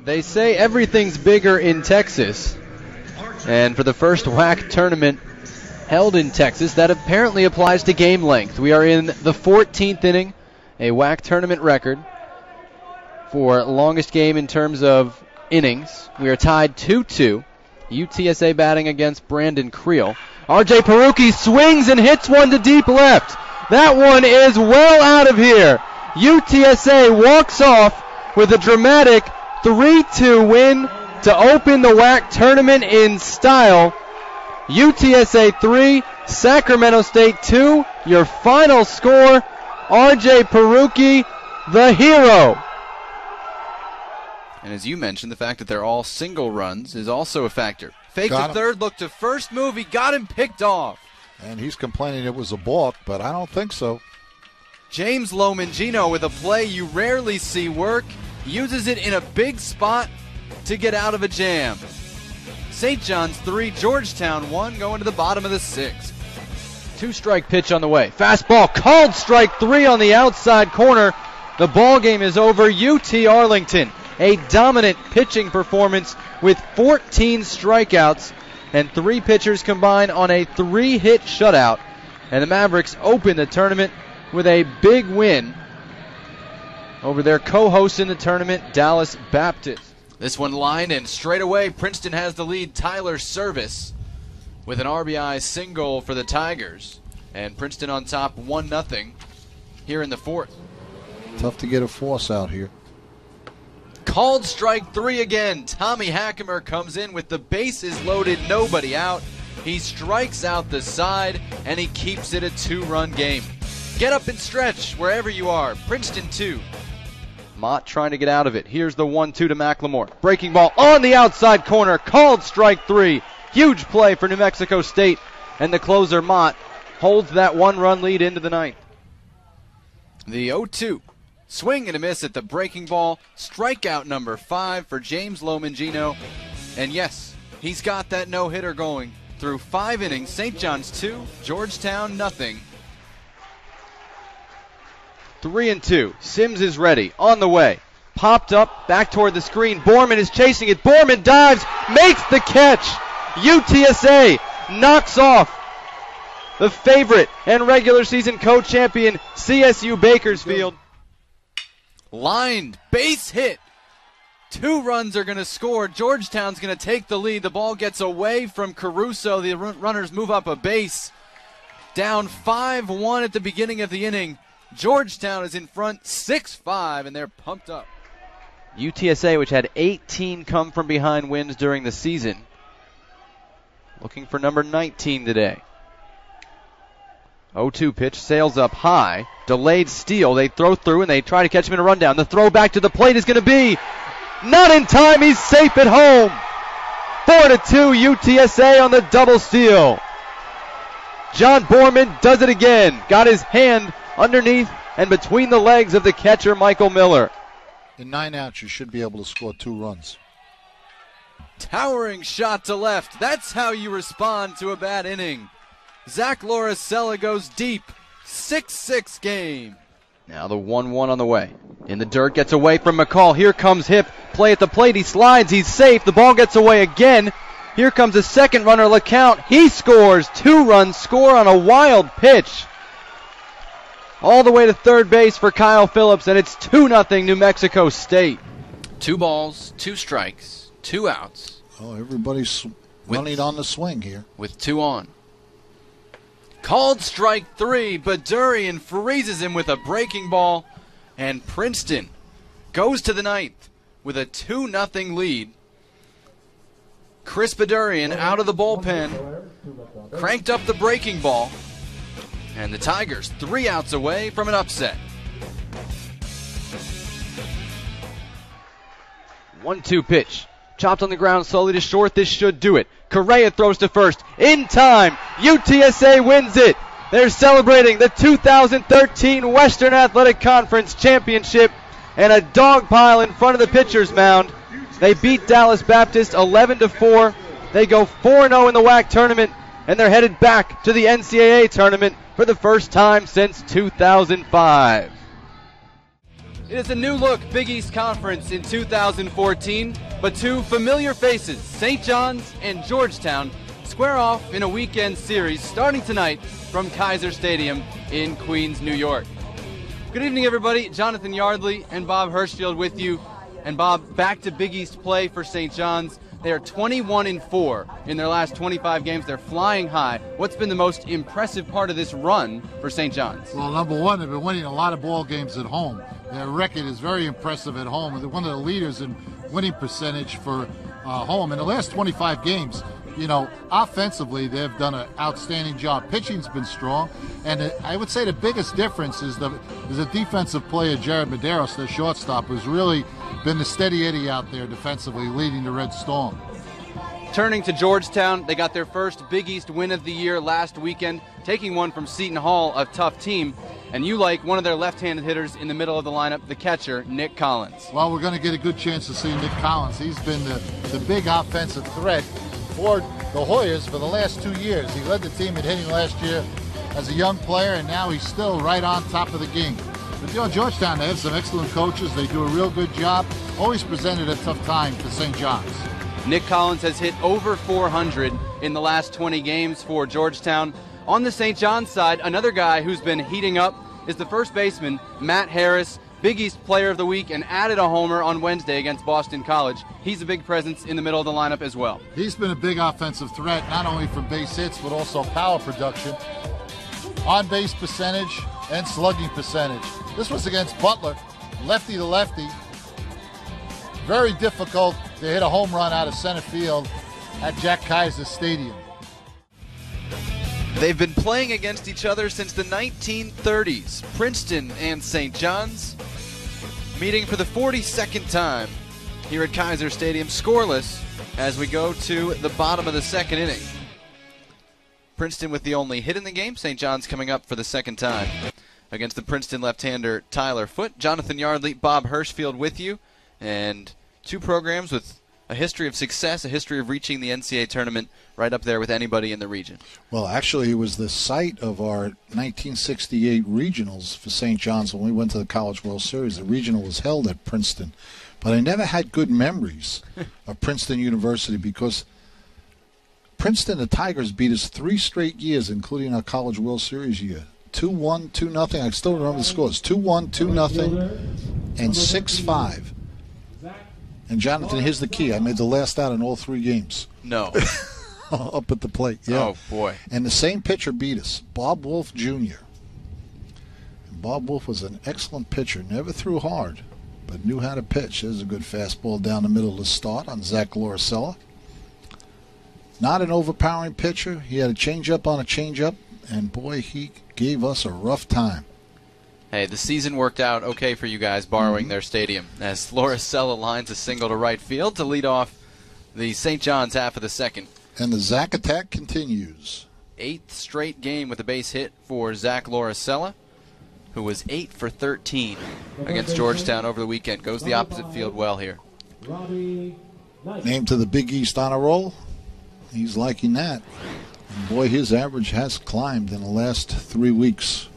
They say everything's bigger in Texas. And for the first WAC tournament held in Texas, that apparently applies to game length. We are in the 14th inning, a WAC tournament record for longest game in terms of innings. We are tied 2-2. UTSA batting against Brandon Creel. R.J. Perucci swings and hits one to deep left. That one is well out of here. UTSA walks off with a dramatic 3-2 win to open the WAC tournament in style. UTSA 3, Sacramento State 2. Your final score, R.J. Perucci, the hero. And as you mentioned, the fact that they're all single runs is also a factor. Fake to third, look to first move. He got him picked off. And he's complaining it was a balk, but I don't think so. James Lomangino with a play you rarely see work. Uses it in a big spot to get out of a jam. St. John's 3, Georgetown 1, going to the bottom of the 6th. 2-strike pitch on the way. Fastball called strike 3 on the outside corner. The ball game is over. UT Arlington, a dominant pitching performance with 14 strikeouts and 3 pitchers combined on a 3-hit shutout. And the Mavericks open the tournament with a big win over their co-hosts in the tournament, Dallas Baptist. This one lined and straight away, Princeton has the lead. Tyler Service with an RBI single for the Tigers. And Princeton on top 1-0 here in the 4th. Tough to get a force out here. Called strike 3 again. Tommy Hackemer comes in with the bases loaded, nobody out. He strikes out the side, and he keeps it a 2-run game. Get up and stretch wherever you are. Princeton 2. Mott trying to get out of it. Here's the 1-2 to McLemore. Breaking ball on the outside corner. Called strike 3. Huge play for New Mexico State. And the closer, Mott, holds that 1-run lead into the 9th. The 0-2. Swing and a miss at the breaking ball. Strikeout number 5 for James Lomangino. And yes, he's got that no-hitter going through 5 innings. St. John's 2, Georgetown 0. 3-2. Sims is ready. On the way. Popped up. Back toward the screen. Borman is chasing it. Borman dives. Makes the catch. UTSA knocks off the favorite and regular season co-champion CSU Bakersfield. Lined. Base hit. 2 runs are going to score. Georgetown's going to take the lead. The ball gets away from Caruso. The runners move up a base. Down 5-1 at the beginning of the inning. Georgetown is in front 6-5, and they're pumped up. UTSA, which had 18 come from behind wins during the season, looking for number 19 today. 0-2 pitch, sails up high, delayed steal. They throw through and they try to catch him in a rundown. The throw back to the plate is going to be not in time. He's safe at home. 4-2 UTSA on the double steal. John Borman does it again. Got his hand underneath and between the legs of the catcher, Michael Miller. In 9 outs, you should be able to score 2 runs. Towering shot to left. That's how you respond to a bad inning. Zach Loricella goes deep. 6-6 game. Now the 1-1 on the way. In the dirt, gets away from McCall. Here comes Hip. Play at the plate. He slides. He's safe. The ball gets away again. Here comes a second runner, LeCount. He scores. 2 runs score on a wild pitch. All the way to third base for Kyle Phillips, and it's 2-0 New Mexico State. 2 balls, 2 strikes, 2 outs. Oh, everybody's running on the swing here. With 2 on. Called strike 3, but Durian freezes him with a breaking ball, and Princeton goes to the 9th with a 2-0 lead. Chris Badurian out of the bullpen, cranked up the breaking ball, and the Tigers 3 outs away from an upset. 1-2 pitch. Chopped on the ground slowly to short. This should do it. Correa throws to first. In time. UTSA wins it. They're celebrating the 2013 Western Athletic Conference Championship and a dog pile in front of the pitcher's mound. They beat Dallas Baptist 11-4. They go 4-0 in the WAC tournament, and they're headed back to the NCAA tournament for the first time since 2005. It is a new look Big East Conference in 2014, but two familiar faces, St. John's and Georgetown, square off in a weekend series starting tonight from Kaiser Stadium in Queens, New York. Good evening, everybody. Jonathan Yardley and Bob Hirschfield with you. And Bob, back to Big East play for St. John's. They are 21-4 in their last 25 games. They're flying high. What's been the most impressive part of this run for St. John's? Well, number one, they've been winning a lot of ball games at home. Their record is very impressive at home. They're one of the leaders in winning percentage for home. In the last 25 games, you know, offensively, they've done an outstanding job. Pitching's been strong, and I would say the biggest difference is the defensive player, Jared Medeiros, their shortstop, who's really been the steady Eddie out there defensively, leading the Red Storm. Turning to Georgetown, they got their first Big East win of the year last weekend, taking one from Seton Hall, a tough team. And you like one of their left-handed hitters in the middle of the lineup, the catcher, Nick Collins. Well, we're going to get a good chance to see Nick Collins. He's been the big offensive threat for the Hoyas for the last 2 years. He led the team in hitting last year as a young player, and now he's still right on top of the game. But you know, Georgetown, they have some excellent coaches. They do a real good job. Always presented a tough time for St. John's. Nick Collins has hit over 400 in the last 20 games for Georgetown. On the St. John's side, another guy who's been heating up is the first baseman, Matt Harris, Big East Player of the Week, and added a homer on Wednesday against Boston College. He's a big presence in the middle of the lineup as well. He's been a big offensive threat, not only for base hits, but also power production, on-base percentage, and slugging percentage. This was against Butler, lefty to lefty. Very difficult to hit a home run out of center field at Jack Kaiser Stadium. They've been playing against each other since the 1930s. Princeton and St. John's meeting for the 42nd time here at Kaiser Stadium, scoreless as we go to the bottom of the second inning. Princeton with the only hit in the game. St. John's coming up for the second time against the Princeton left-hander Tyler Foote. Jonathan Yardley, Bob Hirschfield with you, and two programs with a history of success, a history of reaching the NCAA tournament right up there with anybody in the region. Well, actually, it was the site of our 1968 regionals for St. John's when we went to the College World Series. The regional was held at Princeton. But I never had good memories of Princeton University because Princeton, the Tigers, beat us 3 straight years, including our College World Series year. 2-1, 2-0. I still remember the scores. 2-1, 2-0, and 6-5. And, Jonathan, here's the key. I made the last out in all 3 games. No. Up at the plate, yeah. Oh, boy. And the same pitcher beat us, Bob Wolf Jr. And Bob Wolf was an excellent pitcher. Never threw hard, but knew how to pitch. There's a good fastball down the middle to start on Zach Loricella. Not an overpowering pitcher. He had a changeup on a changeup, and, boy, he gave us a rough time. Hey, the season worked out okay for you guys borrowing their stadium as Loricella lines a single to right field to lead off the St. John's half of the second. And the Zach attack continues. 8th straight game with a base hit for Zach Loricella, who was 8 for 13 against Georgetown over the weekend. Goes the opposite field well here. Named to the Big East honor roll. He's liking that. And boy, his average has climbed in the last 3 weeks.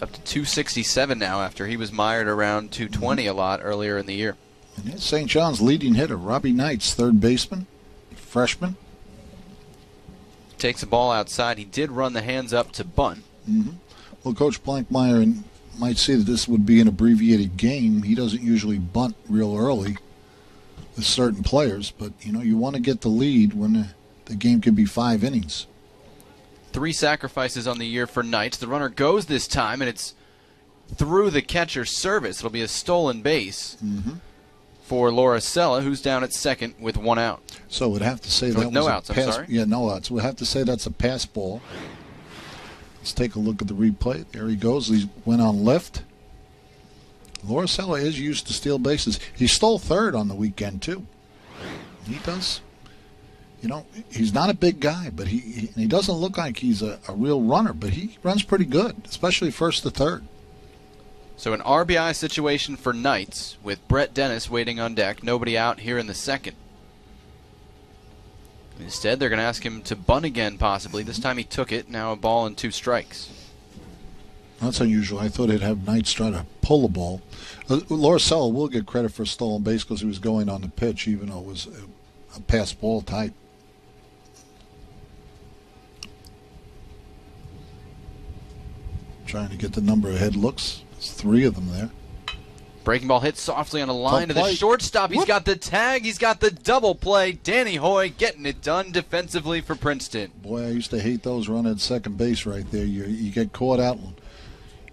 Up to 267 now after he was mired around 220 a lot earlier in the year. And here's St. John's leading hitter, Robbie Knights, third baseman, freshman. Takes the ball outside. He did run the hands up to bunt. Well, Coach Blankmeyer might see that this would be an abbreviated game. He doesn't usually bunt real early with certain players, but, you know, you want to get the lead when the game could be 5 innings. 3 sacrifices on the year for Knights. The runner goes this time, and it's through the catcher's service. It'll be a stolen base for Loricella, who's down at second with 1 out. So we'd have to say that was no a outs, pass. I'm sorry. Yeah, no outs. We'd have to say that's a pass ball. Let's take a look at the replay. There he goes. He went on left. Loricella is used to steal bases. He stole third on the weekend, too. He does. You know, he's not a big guy, but he doesn't look like he's a real runner, but he runs pretty good, especially first to third. So an RBI situation for Knights with Brett Dennis waiting on deck. Nobody out here in the second. Instead, they're going to ask him to bunt again, possibly. This time he took it. Now a ball and 2 strikes. That's unusual. I thought he'd have Knights try to pull the ball. Lorcella will get credit for stolen base because he was going on the pitch, even though it was a pass ball type. Trying to get the number of head looks. There's 3 of them there. Breaking ball hit softly on the line to the play. shortstop. He's Whoop. got the tag. He's got the double play. Danny Hoy getting it done defensively for Princeton. Boy, I used to hate those run at second base right there. You get caught out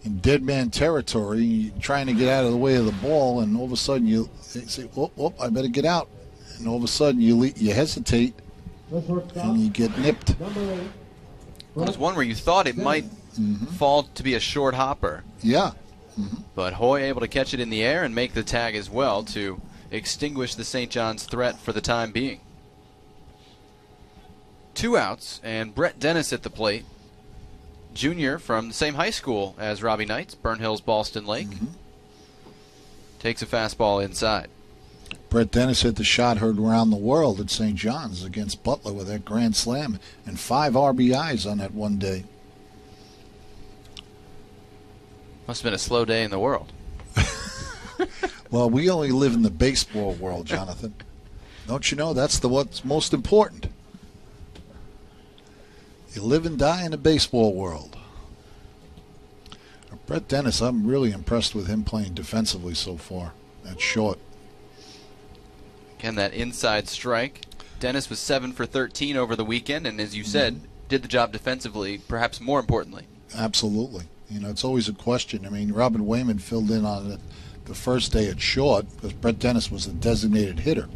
in dead man territory, you're trying to get out of the way of the ball, and all of a sudden you say, "Oh, I better get out," and all of a sudden you hesitate and you get nipped. Well, there's one where you thought it might fall to be a short hopper. Yeah. But Hoy able to catch it in the air and make the tag as well to extinguish the St. John's threat for the time being. 2 outs, and Brett Dennis at the plate. Junior from the same high school as Robbie Knights, Burn Hills, Ballston Lake. Takes a fastball inside. Brett Dennis hit the shot heard around the world at St. John's against Butler with that grand slam and 5 RBIs on that one day. Must have been a slow day in the world. Well, we only live in the baseball world, Jonathan. Don't you know that's what's most important? You live and die in the baseball world. Brett Dennis, I'm really impressed with him playing defensively so far. That's short. Again, that inside strike. Dennis was 7 for 13 over the weekend, and as you said, did the job defensively, perhaps more importantly. Absolutely. You know, it's always a question. I mean, Robin Wayman filled in on it the first day at short because Brett Dennis was the designated hitter.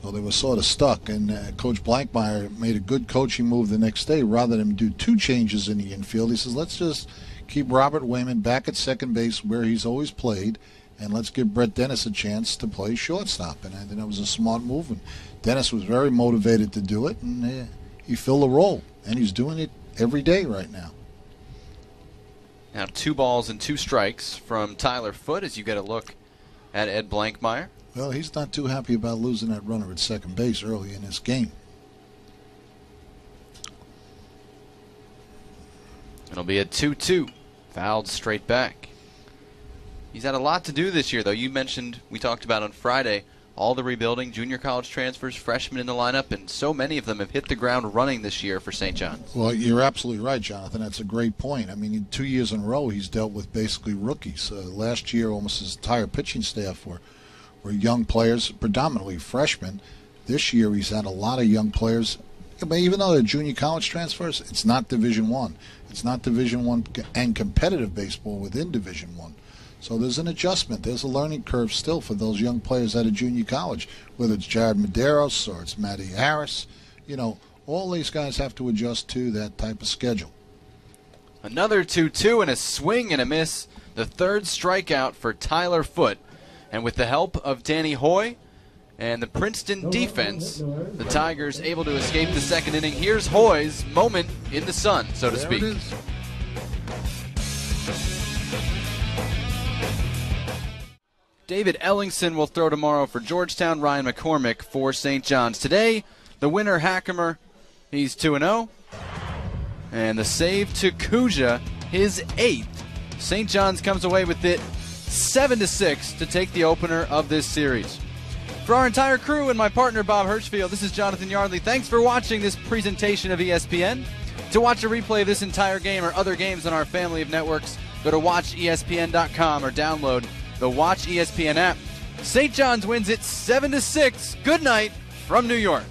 So they were sort of stuck, and Coach Blankmeyer made a good coaching move the next day. Rather than do 2 changes in the infield, he says, let's just keep Robert Wayman back at second base where he's always played, and let's give Brett Dennis a chance to play shortstop. And I think that was a smart move. And Dennis was very motivated to do it, and he filled the role, and he's doing it every day right now. Now 2 balls and 2 strikes from Tyler Foote as you get a look at Ed Blankmeyer. Well, he's not too happy about losing that runner at second base early in this game. It'll be a 2-2. Fouled straight back. He's had a lot to do this year, though. You mentioned, we talked about on Friday, all the rebuilding, junior college transfers, freshmen in the lineup, and so many of them have hit the ground running this year for St. John's. Well, you're absolutely right, Jonathan. That's a great point. I mean, 2 years in a row, he's dealt with basically rookies. Last year, almost his entire pitching staff were young players, predominantly freshmen. This year, he's had a lot of young players. But even though they're junior college transfers, it's not Division I. It's not Division I and competitive baseball within Division I. So there's an adjustment. There's a learning curve still for those young players at a junior college, whether it's Jared Medeiros or it's Matty Harris. You know, all these guys have to adjust to that type of schedule. Another 2-2 and a swing and a miss. The 3rd strikeout for Tyler Foote. And with the help of Danny Hoy and the Princeton defense, the Tigers able to escape the 2nd inning. Here's Hoy's moment in the sun, so to speak. There it is. David Ellingson will throw tomorrow for Georgetown. Ryan McCormick for St. John's. Today, the winner, Hackemer, he's 2-0. And the save to Kuja, his 8th. St. John's comes away with it 7-6 to take the opener of this series. For our entire crew and my partner, Bob Hirschfield, this is Jonathan Yardley. Thanks for watching this presentation of ESPN. To watch a replay of this entire game or other games on our family of networks, go to watchespn.com or download the Watch ESPN app. St. John's wins it 7-6. Good night from New York.